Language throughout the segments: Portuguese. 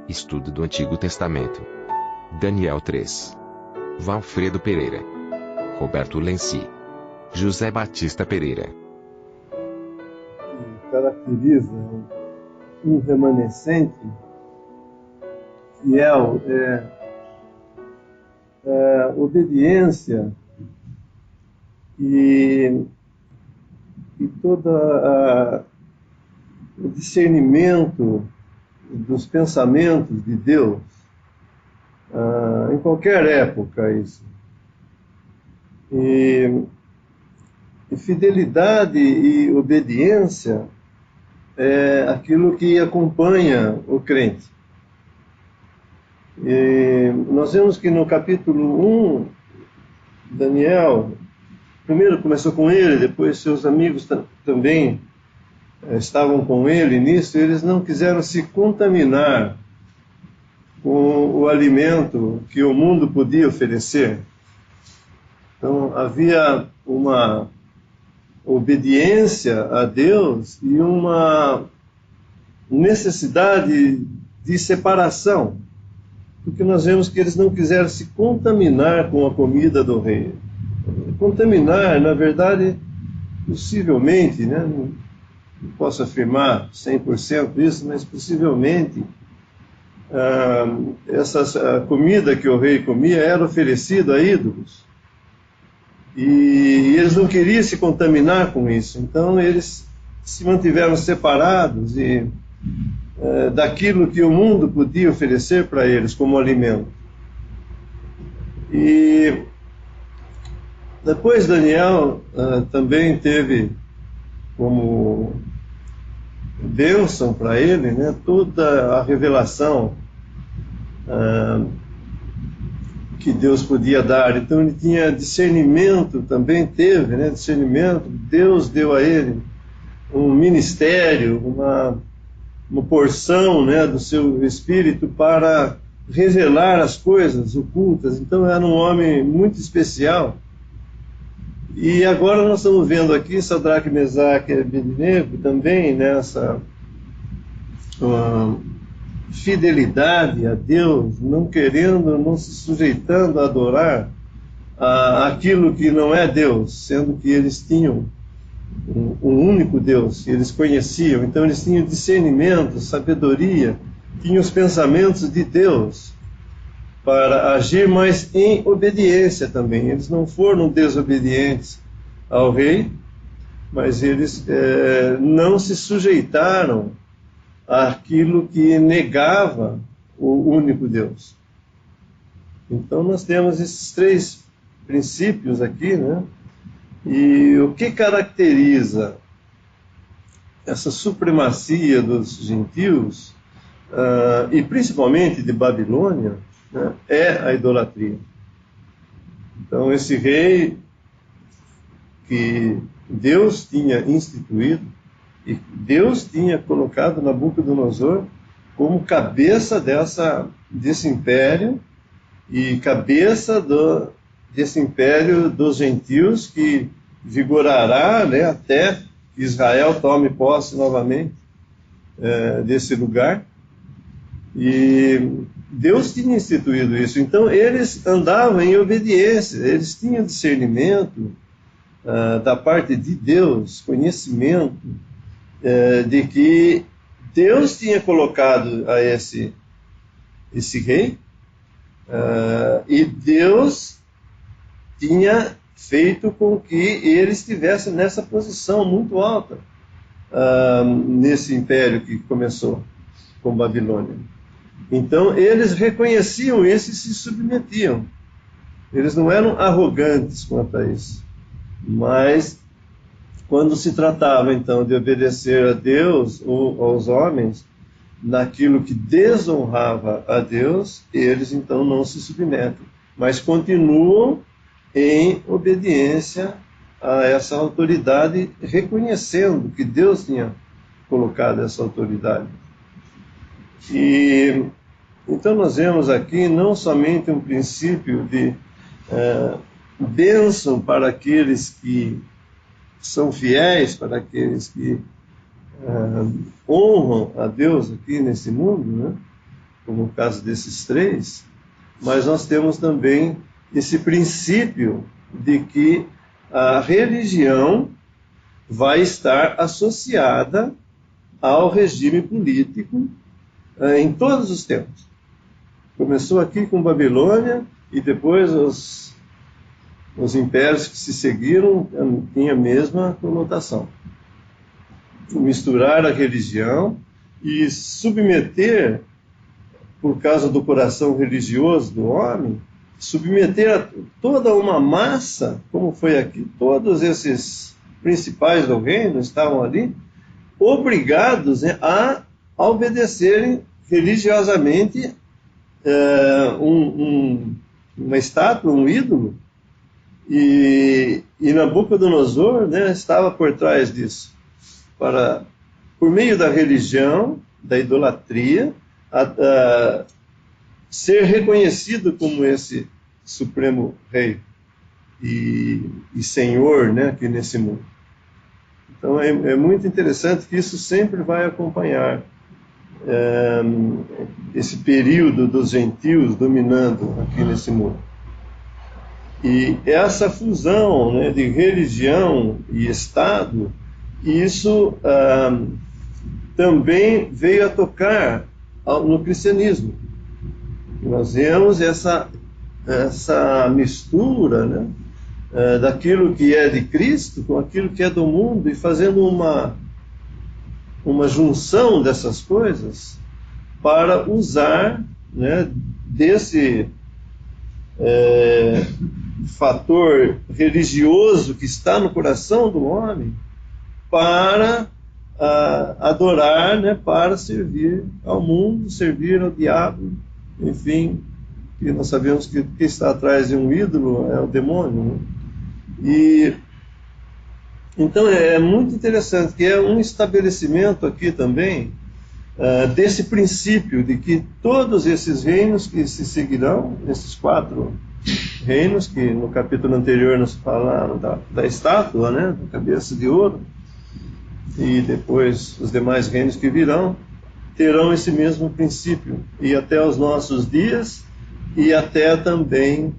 Estudo do Antigo Testamento. Daniel 3. Valfredo Pereira. Roberto Lenci. José Batista Pereira. Que caracteriza um remanescente fiel é obediência e todo o discernimento dos pensamentos de Deus, em qualquer época isso. E fidelidade e obediência é aquilo que acompanha o crente. E nós vemos que no capítulo 1, Daniel, primeiro começou com ele, depois seus amigos também estavam com ele nisso, eles não quiseram se contaminar com o alimento que o mundo podia oferecer. Então havia uma obediência a Deus e uma necessidade de separação, porque nós vemos que eles não quiseram se contaminar com a comida do rei. Contaminar, na verdade, possivelmente, né? Não posso afirmar 100% isso, mas possivelmente essa comida que o rei comia era oferecida a ídolos. E eles não queriam se contaminar com isso, então eles se mantiveram separados daquilo que o mundo podia oferecer para eles como alimento. E depois Daniel também teve como bênção para ele, né, toda a revelação que Deus podia dar. Então ele tinha discernimento, também teve, né, discernimento. Deus deu a ele um ministério, uma porção, né, do seu espírito para revelar as coisas ocultas. Então era um homem muito especial. E agora nós estamos vendo aqui Sadraque, Mesaque e Abednego também nessa fidelidade a Deus, não querendo, não se sujeitando a adorar aquilo que não é Deus, sendo que eles tinham um único Deus, que eles conheciam. Então eles tinham discernimento, sabedoria, tinham os pensamentos de Deus para agir, mas em obediência também. Eles não foram desobedientes ao rei, mas eles não se sujeitaram àquilo que negava o único Deus. Então nós temos esses três princípios aqui, né? E o que caracteriza essa supremacia dos gentios, e principalmente de Babilônia, né, é a idolatria. Então esse rei que Deus tinha instituído e Deus tinha colocado Nabucodonosor como cabeça desse império e cabeça desse império dos gentios que vigorará, né, até que Israel tome posse novamente desse lugar. E Deus tinha instituído isso, então eles andavam em obediência, eles tinham discernimento da parte de Deus, conhecimento de que Deus tinha colocado a esse rei, e Deus tinha feito com que ele estivesse nessa posição muito alta, nesse império que começou com Babilônia. Então eles reconheciam isso e se submetiam. Eles não eram arrogantes quanto a isso, mas quando se tratava então de obedecer a Deus ou aos homens naquilo que desonrava a Deus, eles então não se submetem, mas continuam em obediência a essa autoridade, reconhecendo que Deus tinha colocado essa autoridade. E então nós vemos aqui não somente um princípio de bênção para aqueles que são fiéis, para aqueles que honram a Deus aqui nesse mundo, né? como o caso desses três, mas nós temos também esse princípio de que a religião vai estar associada ao regime político em todos os tempos. Começou aqui com Babilônia e depois os impérios que se seguiram tinham a mesma conotação. Misturar a religião e submeter, por causa do coração religioso do homem, submeter a toda uma massa, como foi aqui, todos esses principais do reino estavam ali, obrigados a obedecerem religiosamente uma estátua, um ídolo, e Nabucodonosor, né, estava por trás disso, por meio da religião, da idolatria, ser reconhecido como esse supremo rei e senhor, né, aqui nesse mundo. Então é muito interessante que isso sempre vai acompanhar esse período dos gentios dominando aqui nesse mundo. E essa fusão, né, de religião e Estado, isso também veio a tocar no cristianismo. Nós vemos essa mistura, né, daquilo que é de Cristo com aquilo que é do mundo, e fazendo uma junção dessas coisas para usar, né, desse fator religioso que está no coração do homem para adorar, né, para servir ao mundo, servir ao diabo, enfim, e nós sabemos que o que está atrás de um ídolo é o demônio, né? E então é muito interessante que é um estabelecimento aqui também desse princípio de que todos esses reinos que se seguirão, esses 4 reinos que no capítulo anterior nos falaram da estátua, né, da cabeça de ouro, e depois os demais reinos que virão, terão esse mesmo princípio, e até os nossos dias, e até também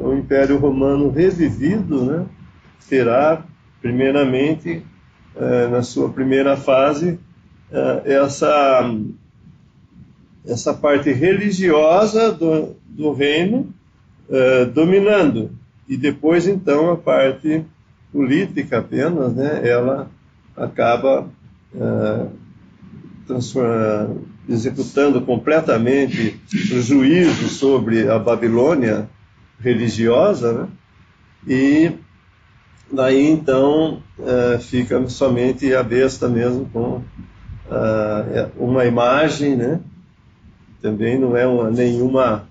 o Império Romano revivido, né, terá primeiramente, na sua primeira fase, essa parte religiosa do reino dominando, e depois então a parte política apenas, né, ela acaba executando completamente o juízo sobre a Babilônia religiosa, né, e daí então fica somente a besta mesmo com uma imagem, né? Também não é nenhuma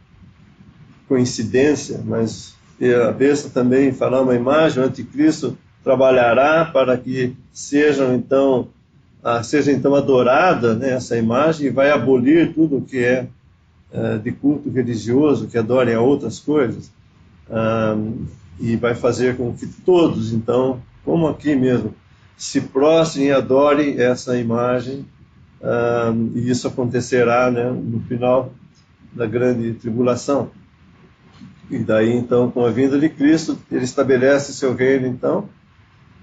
coincidência, mas a besta também fará uma imagem, o anticristo trabalhará para que seja então adorada, né, essa imagem, e vai abolir tudo o que é de culto religioso, que adorem a outras coisas, e vai fazer com que todos, então, como aqui mesmo, se prostrem e adorem essa imagem, e isso acontecerá, né, no final da grande tribulação. E daí, então, com a vinda de Cristo, ele estabelece seu reino, então,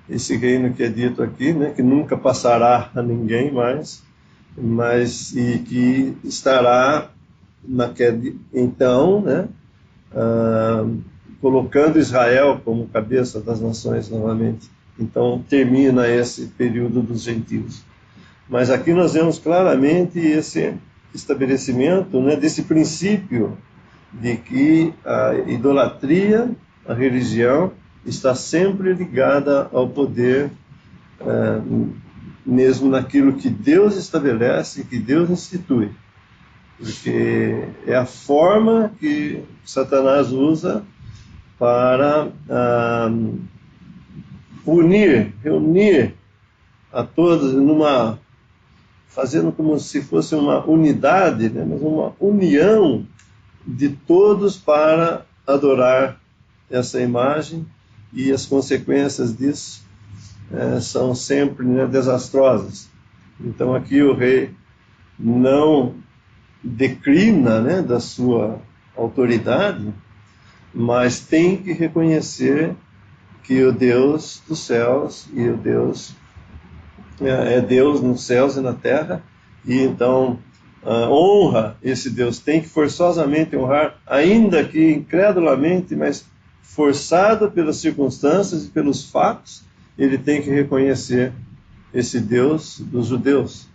esse reino que é dito aqui, né, que nunca passará a ninguém mais, e que estará então, né, colocando Israel como cabeça das nações novamente. Então termina esse período dos gentios. Mas aqui nós vemos claramente esse estabelecimento, né, desse princípio de que a idolatria, a religião, está sempre ligada ao poder, mesmo naquilo que Deus estabelece, que Deus institui. Porque é a forma que Satanás usa para reunir a todos fazendo como se fosse uma unidade, né, mas uma união de todos para adorar essa imagem, e as consequências disso são sempre, né, desastrosas. Então aqui o rei não declina, né, da sua autoridade, mas tem que reconhecer que o Deus dos céus e o Deus é Deus nos céus e na terra, e então honra esse Deus, tem que forçosamente honrar, ainda que incredulamente, mas forçado pelas circunstâncias e pelos fatos, ele tem que reconhecer esse Deus dos judeus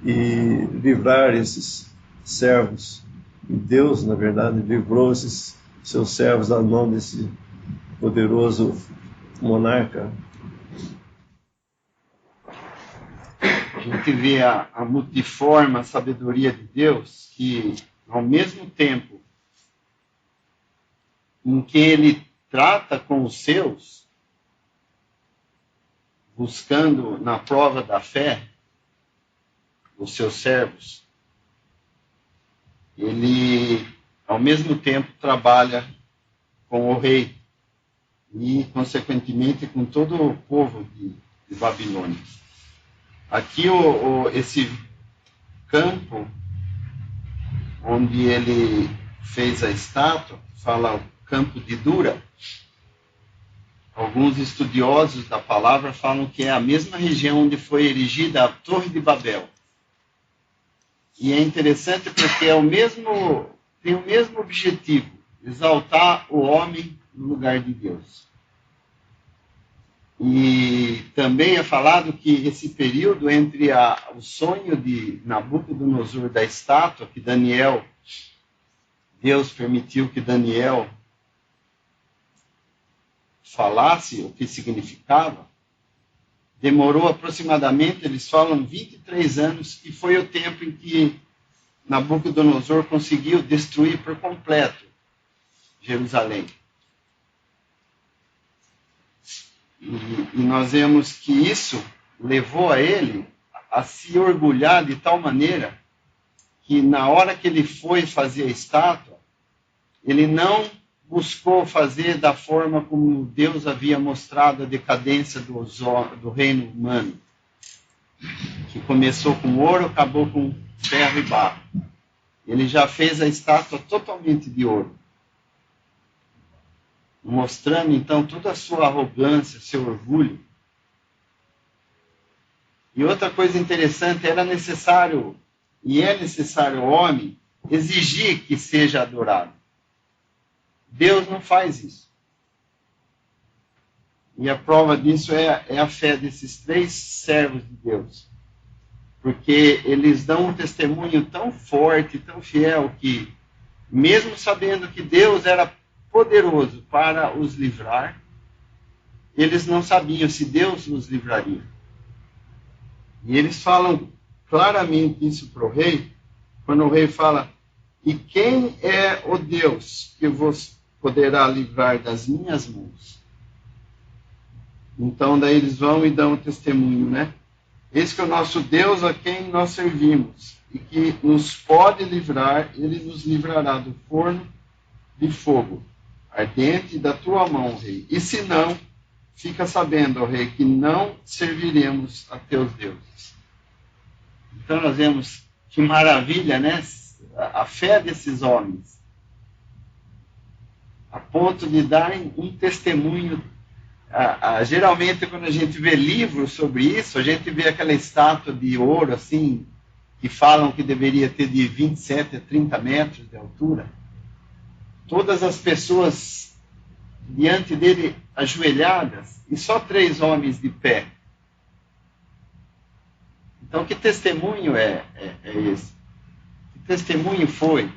e livrar esses servos. E Deus, na verdade, livrou esses seus servos da mão desse poderoso monarca. A gente vê a multiforme sabedoria de Deus, que ao mesmo tempo em que ele trata com os seus, buscando na prova da fé os seus servos, ele ao mesmo tempo trabalha com o rei e, consequentemente, com todo o povo de Babilônia. Aqui, esse campo onde ele fez a estátua, fala o campo de Dura. Alguns estudiosos da palavra falam que é a mesma região onde foi erigida a Torre de Babel. E é interessante porque tem o mesmo objetivo, exaltar o homem no lugar de Deus. E também é falado que esse período entre o sonho de Nabucodonosor da estátua, que Deus permitiu que Daniel falasse o que significava, demorou aproximadamente, eles falam, 23 anos, que foi o tempo em que Nabucodonosor conseguiu destruir por completo Jerusalém. E nós vemos que isso levou a ele a se orgulhar de tal maneira que na hora que ele foi fazer a estátua, ele não buscou fazer da forma como Deus havia mostrado a decadência do reino humano, que começou com ouro, acabou com ferro e barro. Ele já fez a estátua totalmente de ouro, mostrando então toda a sua arrogância, seu orgulho. E outra coisa interessante, era necessário, e é necessário ao homem, exigir que seja adorado. Deus não faz isso. E a prova disso é a fé desses 3 servos de Deus. Porque eles dão um testemunho tão forte, tão fiel, que mesmo sabendo que Deus era poderoso para os livrar, eles não sabiam se Deus os livraria. E eles falam claramente isso para o rei, quando o rei fala: e quem é o Deus que vos poderá livrar das minhas mãos? Então daí eles vão e dão o testemunho, né? Esse que é o nosso Deus a quem nós servimos, e que nos pode livrar, ele nos livrará do forno de fogo ardente da tua mão, rei. E se não, fica sabendo, ó rei, que não serviremos a teus deuses. Então nós vemos que maravilha, né? A fé desses homens, a ponto de darem um testemunho. Geralmente, quando a gente vê livros sobre isso, a gente vê aquela estátua de ouro, assim, que falam que deveria ter de 27 a 30 metros de altura. Todas as pessoas diante dele ajoelhadas, e só 3 homens de pé. Então, que testemunho é esse? Que testemunho foi?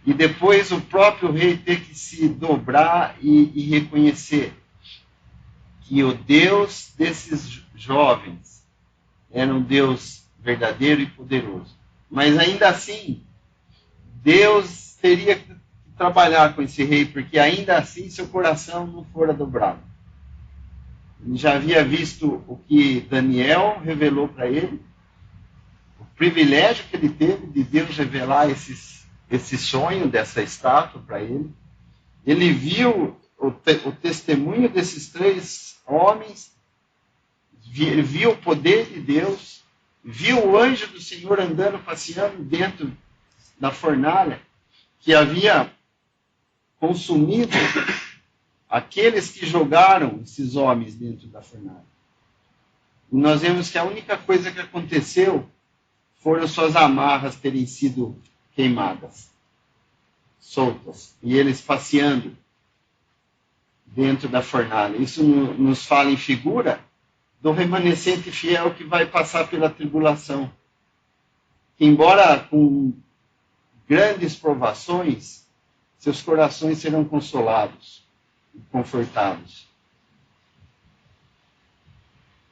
E depois o próprio rei ter que se dobrar e reconhecer que o Deus desses jovens era um Deus verdadeiro e poderoso. Mas ainda assim, Deus teria que trabalhar com esse rei, porque ainda assim seu coração não fora dobrado. Ele já havia visto o que Daniel revelou para ele, o privilégio que ele teve de Deus revelar esse sonho dessa estátua para ele. Ele viu o testemunho desses 3 homens, viu o poder de Deus, viu o anjo do Senhor andando, passeando dentro da fornalha que havia consumido aqueles que jogaram esses homens dentro da fornalha. E nós vemos que a única coisa que aconteceu foram suas amarras terem sido queimadas, soltas, e eles passeando dentro da fornalha. Isso nos fala em figura do remanescente fiel que vai passar pela tribulação. Embora com grandes provações, seus corações serão consolados e confortados,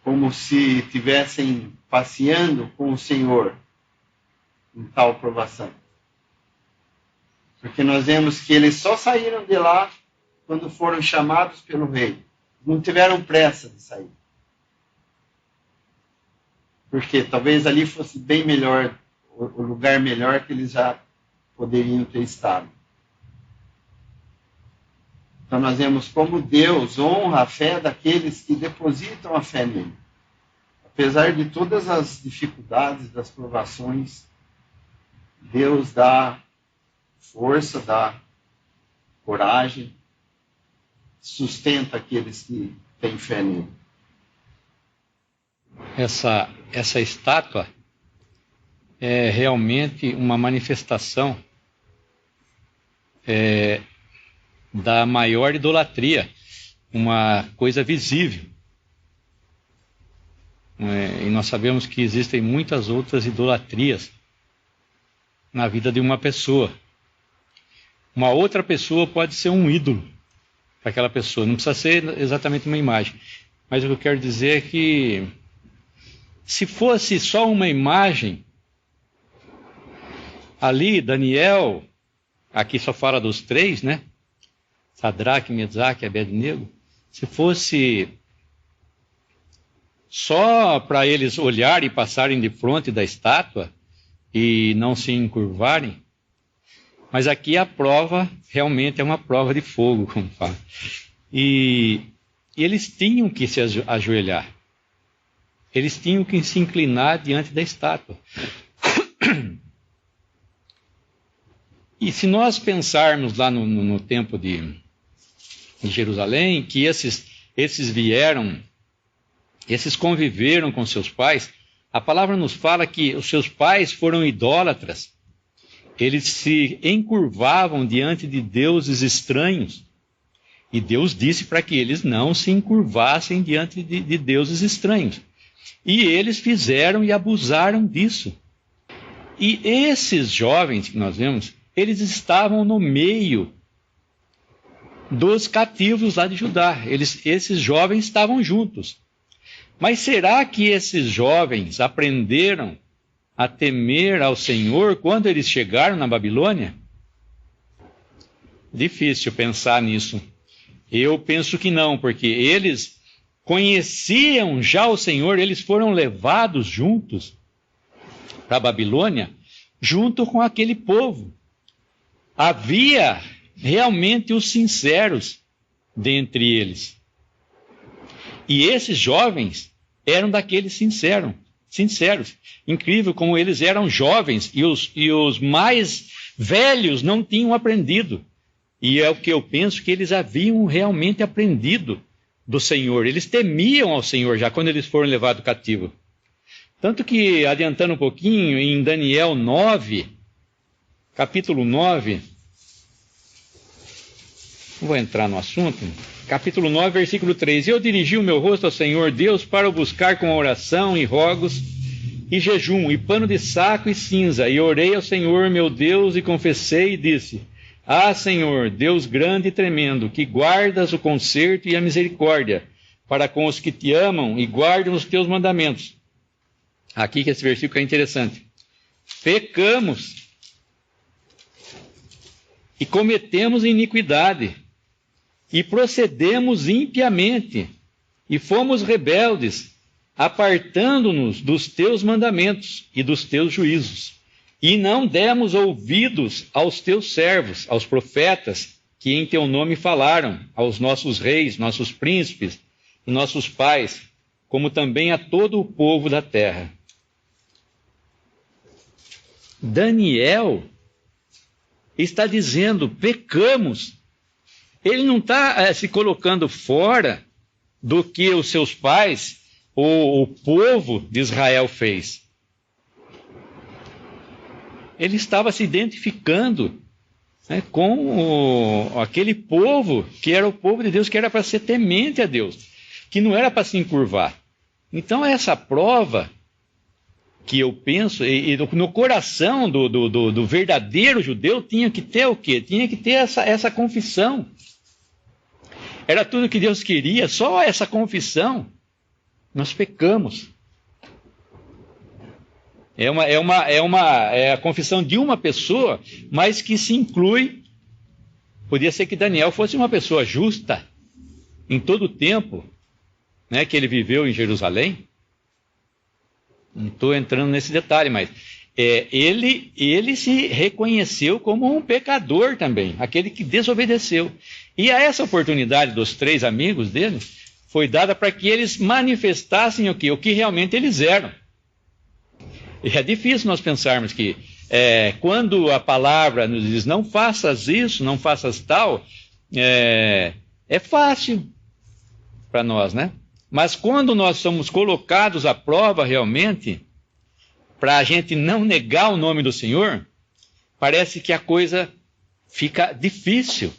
como se estivessem passeando com o Senhor em tal provação. Porque nós vemos que eles só saíram de lá quando foram chamados pelo rei. Não tiveram pressa de sair. Porque talvez ali fosse bem melhor, o lugar melhor que eles já poderiam ter estado. Então nós vemos como Deus honra a fé daqueles que depositam a fé nele. Apesar de todas as dificuldades, das provações, Deus dá força, dá coragem, sustenta aqueles que têm fé nele. Essa estátua é realmente uma manifestação da maior idolatria, uma coisa visível. E nós sabemos que existem muitas outras idolatrias na vida de uma pessoa. Uma outra pessoa pode ser um ídolo para aquela pessoa, não precisa ser exatamente uma imagem. Mas o que eu quero dizer é que se fosse só uma imagem, ali Daniel, aqui só fala dos três, né? Sadraque, Mesaque e Abednego. Se fosse só para eles olharem e passarem de frente da estátua e não se encurvarem, mas aqui a prova realmente é uma prova de fogo, como fala. E eles tinham que se ajoelhar. Eles tinham que se inclinar diante da estátua. E se nós pensarmos lá no tempo de Jerusalém, que esses vieram, esses conviveram com seus pais, a palavra nos fala que os seus pais foram idólatras. Eles se encurvavam diante de deuses estranhos. E Deus disse para que eles não se encurvassem diante de deuses estranhos. E eles fizeram e abusaram disso. E esses jovens que nós vemos, eles estavam no meio dos cativos lá de Judá. Esses jovens estavam juntos. Mas será que esses jovens aprenderam a temer ao Senhor quando eles chegaram na Babilônia? Difícil pensar nisso. Eu penso que não, porque eles conheciam já o Senhor, eles foram levados juntos para a Babilônia, junto com aquele povo. Havia realmente os sinceros dentre eles. E esses jovens eram daqueles sinceros. Incrível como eles eram jovens e os mais velhos não tinham aprendido. E é o que eu penso, que eles haviam realmente aprendido do Senhor. Eles temiam ao Senhor já quando eles foram levados cativo. Tanto que, adiantando um pouquinho, em Daniel 9, capítulo 9, não vou entrar no assunto, capítulo 9, versículo 3. Eu dirigi o meu rosto ao Senhor Deus para o buscar com oração e rogos e jejum, e pano de saco e cinza, e orei ao Senhor meu Deus e confessei e disse: Ah, Senhor, Deus grande e tremendo, que guardas o conserto e a misericórdia para com os que te amam e guardam os teus mandamentos. Aqui que esse versículo é interessante. Pecamos e cometemos iniquidade e procedemos impiamente e fomos rebeldes, apartando-nos dos teus mandamentos e dos teus juízos. E não demos ouvidos aos teus servos, aos profetas, que em teu nome falaram, aos nossos reis, nossos príncipes e nossos pais, como também a todo o povo da terra. Daniel está dizendo, pecamos. Ele não está se colocando fora do que os seus pais, ou o povo de Israel fez. Ele estava se identificando, né, com aquele povo que era o povo de Deus, que era para ser temente a Deus, que não era para se encurvar. Então essa prova que eu penso, e no coração do verdadeiro judeu tinha que ter o quê? Tinha que ter essa confissão. Era tudo que Deus queria, só essa confissão. Nós pecamos. É a confissão de uma pessoa, mas que se inclui. Podia ser que Daniel fosse uma pessoa justa em todo o tempo, né, que ele viveu em Jerusalém. Não estou entrando nesse detalhe, mas ele se reconheceu como um pecador também, aquele que desobedeceu. E a essa oportunidade dos 3 amigos dele foi dada para que eles manifestassem o quê? O que realmente eles eram. E é difícil nós pensarmos que quando a palavra nos diz não faças isso, não faças tal, é fácil para nós, né? Mas quando nós somos colocados à prova realmente, para a gente não negar o nome do Senhor, parece que a coisa fica difícil.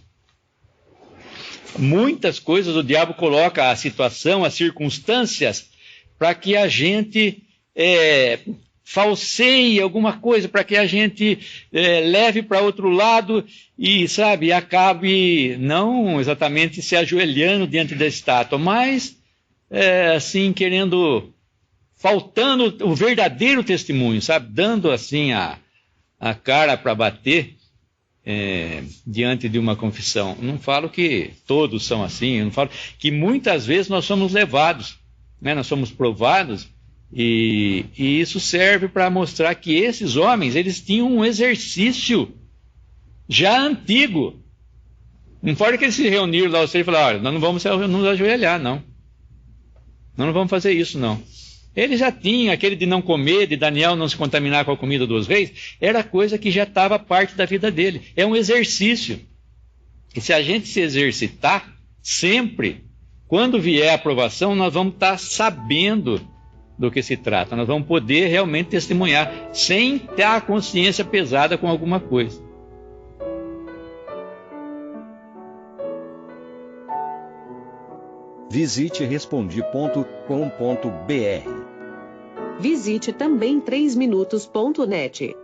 Muitas coisas o diabo coloca a situação, as circunstâncias, para que a gente falseie alguma coisa, para que a gente leve para outro lado e, sabe, acabe não exatamente se ajoelhando diante da estátua, mas assim, faltando o verdadeiro testemunho, sabe, dando assim a cara para bater diante de uma confissão. Não falo que todos são assim, eu não falo que muitas vezes nós somos levados, né, nós somos provados, e isso serve para mostrar que esses homens, eles tinham um exercício já antigo. Não foi que eles se reuniram lá e falaram, olha, nós não vamos nos ajoelhar, não. Nós não vamos fazer isso, não. Ele já tinha aquele de não comer, de Daniel não se contaminar com a comida dos reis, era coisa que já estava parte da vida dele. É um exercício. E se a gente se exercitar, sempre, quando vier a aprovação, nós vamos estar sabendo do que se trata. Nós vamos poder realmente testemunhar, sem ter a consciência pesada com alguma coisa. Visite respondi.com.br. Visite também 3minutos.net.